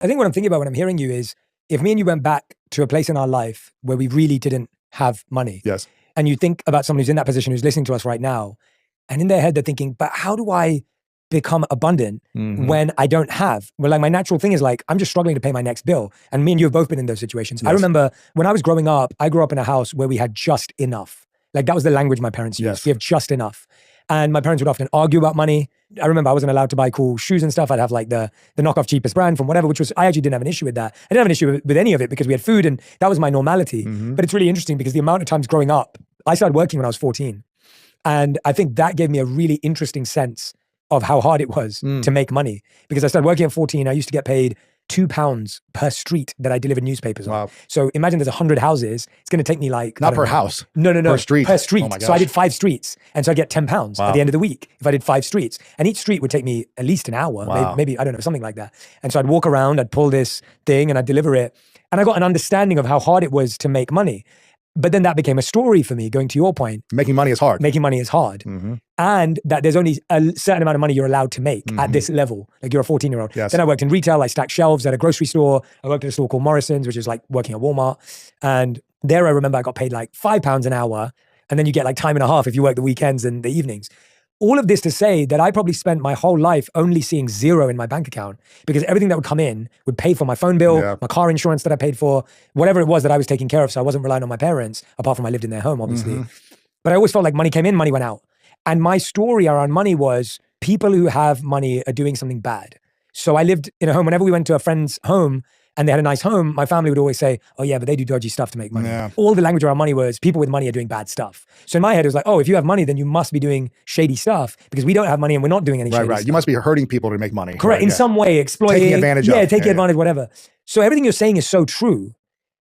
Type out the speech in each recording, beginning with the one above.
I think what I'm thinking about when I'm hearing you is, if me and you went back to a place in our life where we really didn't have money. Yes. And you think about someone who's in that position, who's listening to us right now, and in their head, they're thinking, but how do I become abundant when I don't have? Well, like my natural thing is like, I'm just struggling to pay my next bill. And me and you have both been in those situations. Yes. I remember when I was growing up, I grew up in a house where we had just enough. Like that was the language my parents used. Yes. We have just enough. And my parents would often argue about money. I remember I wasn't allowed to buy cool shoes and stuff. I'd have like the knockoff cheapest brand from whatever, which was, I actually didn't have an issue with that. I didn't have an issue with any of it because we had food and that was my normality. But it's really interesting because the amount of times growing up, I started working when I was 14. And I think that gave me a really interesting sense of how hard it was to make money. Because I started working at 14, I used to get paid £2 per street that I delivered newspapers on. So imagine there's 100 houses. It's going to take me like... Not per house. No. Per street. Per street. Oh my gosh. So I did 5 streets. And so I get £10 at the end of the week if I did 5 streets. And each street would take me at least an hour, maybe, I don't know, something like that. And so I'd walk around, I'd pull this thing and I'd deliver it. And I got an understanding of how hard it was to make money. But then that became a story for me, going to your point. Making money is hard. Making money is hard. And that there's only a certain amount of money you're allowed to make at this level. Like you're a 14-year-old. Yes. Then I worked in retail. I stacked shelves at a grocery store. I worked at a store called Morrison's, which is like working at Walmart. And there I remember I got paid like £5 an hour. And then you get like time and a half if you work the weekends and the evenings. All of this to say that I probably spent my whole life only seeing zero in my bank account because everything that would come in would pay for my phone bill, my car insurance that I paid for, whatever it was that I was taking care of. So I wasn't relying on my parents, apart from I lived in their home, obviously. But I always felt like money came in, money went out. And my story around money was people who have money are doing something bad. So I lived in a home, whenever we went to a friend's home, and they had a nice home, my family would always say, oh yeah, but they do dodgy stuff to make money. All the language around money was people with money are doing bad stuff. So in my head, it was like, oh, if you have money, then you must be doing shady stuff because we don't have money and we're not doing any shady stuff. You must be hurting people to make money. Correct. In some way, exploiting. Taking advantage of. Taking advantage, whatever. So everything you're saying is so true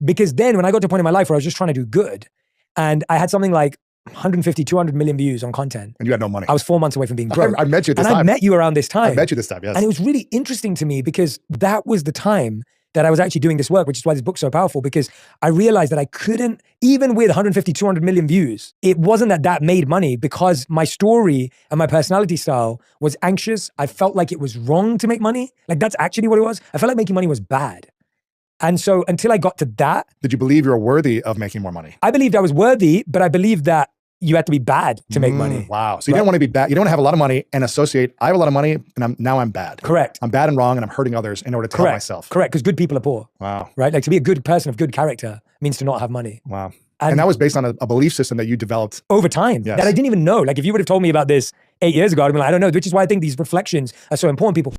because then when I got to a point in my life where I was just trying to do good and I had something like 150, 200 million views on content. And you had no money. I was 4 months away from being broke. I met you at this time. I met you around this time. I met you this time, yes. And it was really interesting to me because that was the time that I was actually doing this work, which is why this book's so powerful, because I realized that I couldn't, even with 150, 200 million views, it wasn't that made money because my story and my personality style was anxious. I felt like it was wrong to make money. Like that's actually what it was. I felt like making money was bad. And so until I got to that. Did you believe you were worthy of making more money? I believed I was worthy, but I believed that you had to be bad to make money. Wow. So you didn't want to be bad. You don't want to have a lot of money and associate, I have a lot of money and now I'm bad. Correct. I'm bad and wrong and I'm hurting others in order to help myself. Correct. Because good people are poor. Wow. Right? Like to be a good person of good character means to not have money. Wow. And that was based on a belief system that you developed over time that I didn't even know. Like if you would have told me about this 8 years ago, I'd be like, I don't know, which is why I think these reflections are so important. People